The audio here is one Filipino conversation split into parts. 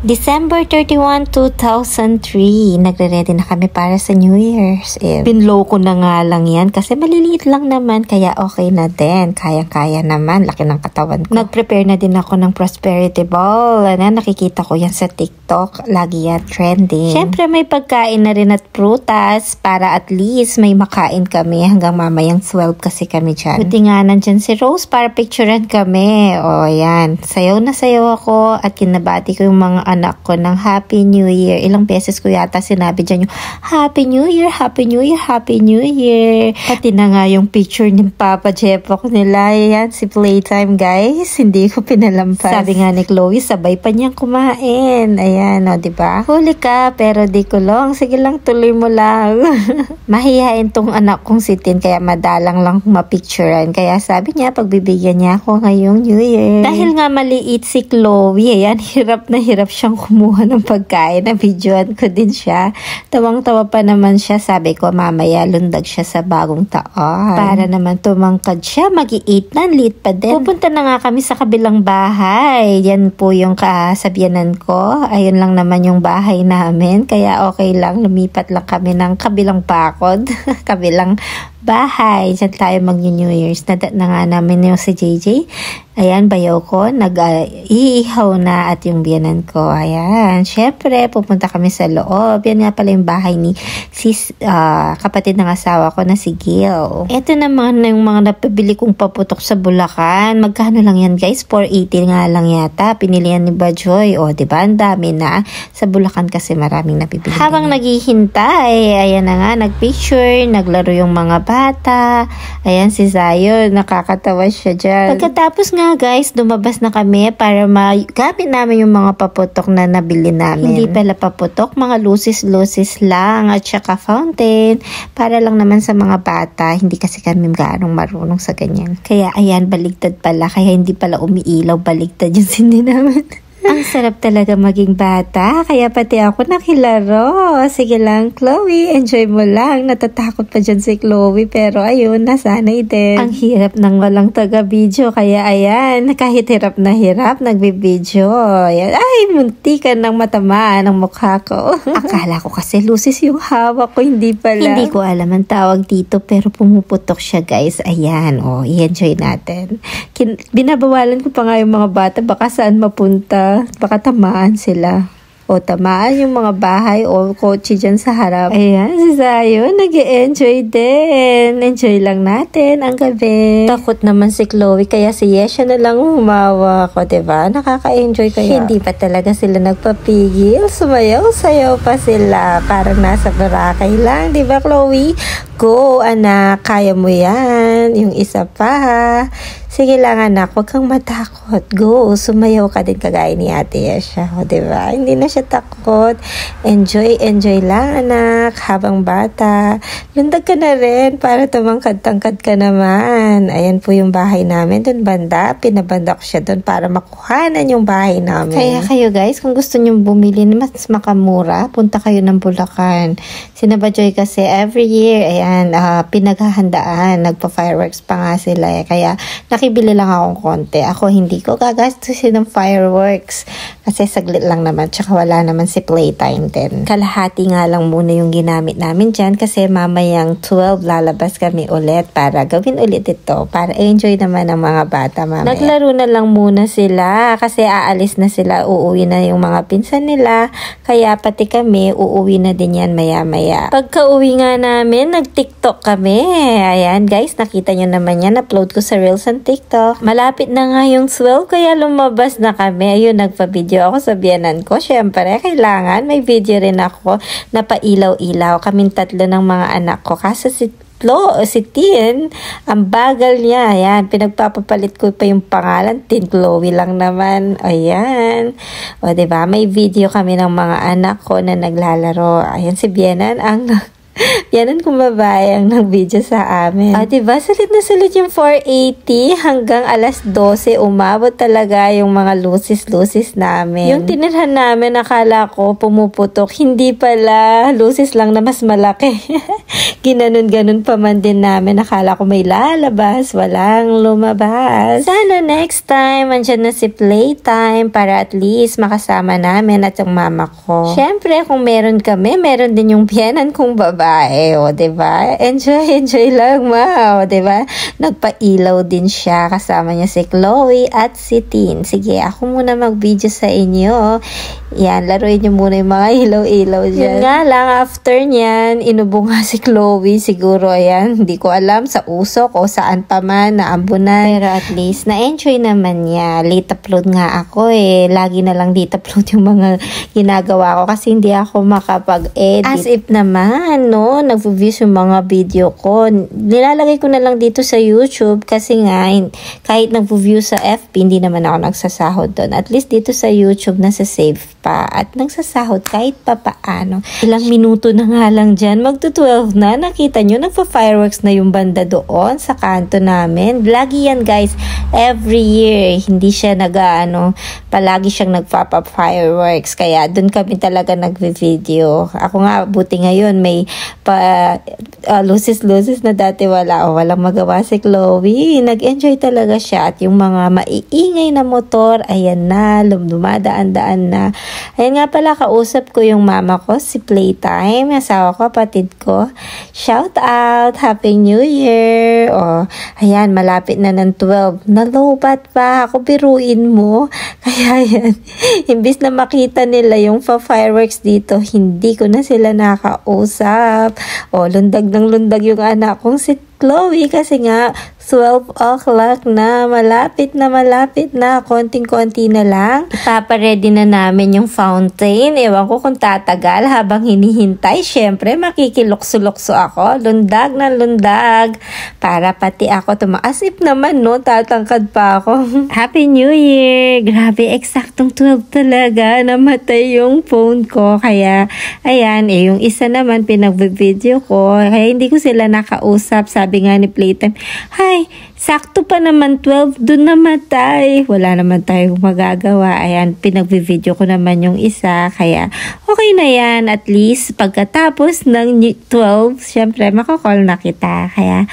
December 31, 2003, nagre-ready na kami para sa New Year's Eve. Pinloko na nga lang yan kasi maliliit lang naman kaya okay na din. Kaya-kaya naman, laki ng katawan ko. Nag-prepare na din ako ng prosperity ball. Nakikita ko yan sa TikTok, lagi yan trending. Siyempre may pagkain na rin at prutas para at least may makain kami hanggang mamayang 12 kasi kami dyan. Buti nga nandyan si Rose para picturean kami. O yan, sayaw na sayaw ako at kinabati ko yung mga anak ko ng Happy New Year. Ilang beses ko yata sinabi dyan yung Happy New Year, Happy New Year, Happy New Year. Pati na nga yung picture ni Papa Jepok nila. Ayan, si Playtime guys. Hindi ko pinalampas. Sabi nga ni Chloe, sabay pa niyang kumain. Ayan, o diba? Huli ka, pero di kulong. Sige lang, tuloy mo lang. Mahihain tong anak kong si Tin, kaya madalang lang mapicturean. Kaya sabi niya, pagbibigyan niya ako ngayong New Year. Dahil nga maliit si Chloe, ayan, hirap na hirap siyang kumuha ng pagkain. Na videoan ko din siya. Tawang-tawa pa naman siya. Sabi ko, mamaya lundag siya sa bagong taon. Para naman tumangkad siya. Mag-i-8 na, late pa din. Pupunta na nga kami sa kabilang bahay. Yan po yung kasabyanan ko. Ayun lang naman yung bahay namin. Kaya okay lang. Lumipat lang kami ng kabilang pakod. Kabilang bahay. Diyan tayo mag-New Year's. Nadat na nga namin yung si JJ. Ayan, bayaw ko. Nag-iihaw na at yung biyanan ko. Ayan. Syempre, pupunta kami sa loob. Yan nga pala yung bahay ni sis, kapatid ng asawa ko na si Gil. Ito naman yung mga napabili kong paputok sa Bulacan. Magkano lang yan guys? 480 nga lang yata. Pinilihan ni Bajoy. O, diba? Ang dami na. Sa Bulacan kasi maraming napibili. Habang naghihintay, ayan na nga, nagpicture, naglaro yung mga bata. Ayan, si Zion. Nakakatawa siya dyan. Pagkatapos nga guys, lumabas na kami para magamit namin yung mga paputok na nabili namin. Hindi pala paputok, mga lusis-lusis lang at saka fountain para lang naman sa mga bata. Hindi kasi kami gaanong marunong sa ganyan. Kaya ayan, baligtad pala. Kaya hindi pala umiilaw, baligtad yung sindi namin. Ang sarap talaga maging bata, kaya pati ako nakilaro. Sige lang, Chloe, enjoy mo lang. Natatakot pa dyan si Chloe, pero ayun, nasanay din. Ang hirap ng walang taga-video, kaya ayan, kahit hirap na hirap, nagbibideo. Ayan. Ay, munti ka nang matamaan ang mukha ko. Akala ko kasi lusis yung hawak ko, hindi pala. Hindi ko alam ang tawag dito, pero pumuputok siya guys. Ayan, i-enjoy natin. Binabawalan ko pa nga yung mga bata, baka saan mapunta. Baka tamaan sila. O tamaan yung mga bahay o kotse dyan sa harap. Ayan, si Zion, nag-i-enjoy din. Enjoy lang natin ang gabi. Takot naman si Chloe, kaya si Yesha na lang humawa ko, diba? Nakaka-enjoy kaya. Hindi pa talaga sila nagpapigil. Sumayaw-sayaw pa sila. Parang nasa Boracay lang, diba Chloe? Go, anak. Kaya mo yan. Yung isa pa. Sige lang anak, huwag kang matakot. Go, sumayaw ka din kagaya ni Ate Yesha. O, diba? Hindi na siya takot. Enjoy lang anak, habang bata. Lundag ka na rin para tumangkad-tangkad ka naman. Ayan po yung bahay namin. Doon banda, pinabanda ko siya doon para makuhanan yung bahay namin. Kaya kayo guys, kung gusto nyo bumili na mas makamura, punta kayo ng Bulacan. Sinabajoy kasi every year, ayan, pinaghahandaan. Nagpa-fireworks pa nga sila. Kaya nakibili lang akong konti. Ako hindi ko gagastusin ng fireworks kasi saglit lang naman, tsaka wala naman si Playtime din. Kalahati nga lang muna yung ginamit namin dyan kasi mamayang 12 lalabas kami ulit para gawin ulit ito, para enjoy naman ang mga bata mamaya. Naglaro na lang muna sila kasi aalis na sila, uuwi na yung mga pinsan nila, kaya pati kami uuwi na din yan maya-maya. Pagka uwi nga namin, nag-TikTok kami. Ayan guys, nakita nyo naman yan, upload ko sa Reels and TikTok. Malapit na nga yung 12 kaya lumabas na kami. Ayun, nagpa-video ako sa biyanan ko. Syempre, kailangan may video rin ako na pailaw-ilaw. Kaming tatlo ng mga anak ko. Kaso si Tin, ang bagal niya. Ayan, pinagpapapalit ko pa yung pangalan. Tin Chloe lang naman. Ayan. O, diba? May video kami ng mga anak ko na naglalaro. Ayan, si Bianan ang Yanan kung babae ang nag-video sa amin. Diba? Salit na salit yung 480 hanggang alas 12. Umabot talaga yung mga lusis namin. Yung tinirhan namin, akala ko pumuputok. Hindi pala. Lusis lang na mas malaki. Ginanon-ganon pa man din namin. Akala ko may lalabas. Walang lumabas. Sana next time, andyan na si Playtime para at least makasama namin at yung mama ko. Syempre, kung meron kami, meron din yung biyenan kong babae, o, diba? Enjoy lang, ma, o, diba? Nagpailaw din siya, kasama niya si Chloe at si Tin. Sige, ako muna mag-video sa inyo. Yan, laruin niyo muna yung mga ilaw-ilaw dyan. Yun nga lang, after niyan, inubo nga si Chloe, siguro, ayan, hindi ko alam, sa usok o saan pa man, naambunan. Pero at least, na-enjoy naman niya. Late upload nga ako, lagi na lang late upload yung mga ginagawa ko kasi hindi ako makapag-edit. As if naman, no, nag-views yung mga video ko. Nilalagay ko na lang dito sa YouTube kasi nga, kahit nag-view sa FB, hindi naman ako nagsasahod doon. At least dito sa YouTube, nasa save pa at nagsasahod kahit pa paano. Ilang minuto na nga lang dyan, magto-12 na. Nakita nyo, nagpa-fireworks na yung banda doon sa kanto namin. Lagi yan, guys. Every year, hindi siya palagi siyang nagpapa-fireworks. Kaya doon kami talaga nagvi-video. Ako nga, buti ngayon, may lusis na dati walang magawa si Chloe. Nag-enjoy talaga siya at yung mga maiingay na motor, ayan na, dumadaan-daan na. Ayan nga pala, kausap ko yung mama ko, si Playtime, asawa ko, kapatid ko. Shout out! Happy New Year! Ayan, malapit na ng 12. Nalobat pa ako, biruin mo. Kaya yan, imbis na makita nila yung fireworks dito, hindi ko na sila nakausap. Lundag ng lundag yung anak kong si Chloe kasi nga 12 o'clock na, malapit na, konting-konti na lang. Ipaparedy na namin yung fountain. Ewan ko kung tatagal habang hinihintay. Syempre, makikilukso-lukso ako. Lundag na lundag. Para pati ako tumaasip naman, no? Tatangkad pa ako. Happy New Year! Grabe, eksaktong 12 talaga. Namatay yung phone ko. Kaya, ayan, yung isa naman pinag-video ko. Kaya hindi ko sila nakausap. Sabi nga ni Playtime, hi, sakto pa naman 12, dun namatay. Wala naman tayong magagawa. Ayan, pinag-video ko naman yung isa. Kaya, okay na yan. At least, pagkatapos ng 12, syempre, makakall na kita. Kaya,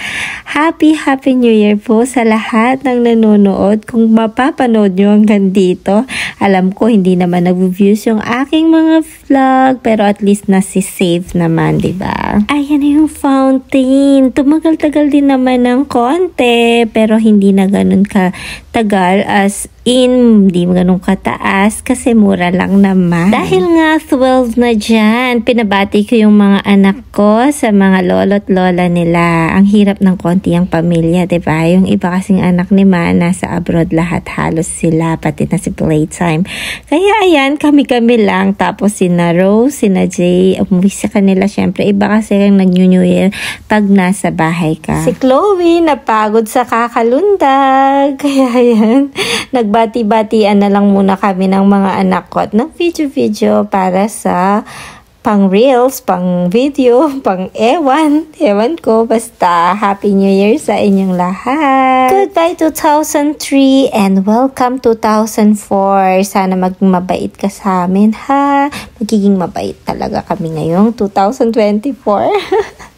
happy New Year po sa lahat ng nanonood. Kung mapapanood nyo hanggang dito, alam ko, hindi naman nag-views yung aking mga vlog. Pero at least, nasi-save naman, diba? Ayan na yung fountain. Tumagal-tagal din naman ng konti. Pero hindi na ganun katagal as in, hindi ganun kataas kasi mura lang naman. Dahil nga 12 na dyan, pinabati ko yung mga anak ko sa mga lolo't lola nila. Ang hirap ng konti ang pamilya, diba? Yung iba kasing anak ni Ma, nasa abroad lahat, halos sila, pati na si Playtime. Kaya ayan, kami-kami lang. Tapos sina Rose, sina Jay, umuwi sa kanila. Syempre, iba kasi yung nag-New Year pag nasa bahay ka. Si Chloe, napagod sa kakalundag. Kaya ayan, nagbati-batian na lang muna kami ng mga anak ko at ng video-video para sa pang reels, pang video, pang ewan ko, basta Happy New Year sa inyong lahat. Goodbye 2003 and welcome 2004. Sana maging mabait ka sa amin, ha? Magiging mabait talaga kami ngayong 2024.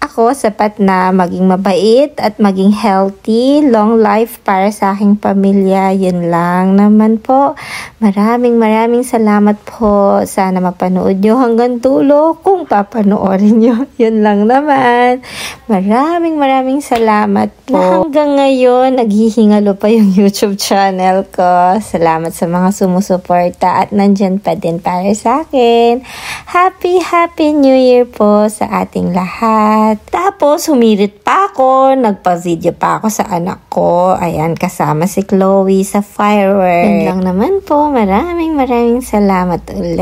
Ako, sapat na maging mabait at maging healthy, long life para sa aking pamilya. Yun lang naman po. Maraming salamat po. Sana mapanood nyo hanggang dulo kung papanoorin nyo. Yun lang naman. Maraming salamat po. Na hanggang ngayon, naghihingalo pa yung YouTube channel ko. Salamat sa mga sumusuporta at nandyan pa din para sa akin. Happy New Year po sa ating lahat. Tapos, humirit pa ako. Nagpa-video pa ako sa anak ko. Ayan, kasama si Chloe sa fireworks. Yun lang naman po. Maraming salamat ulit.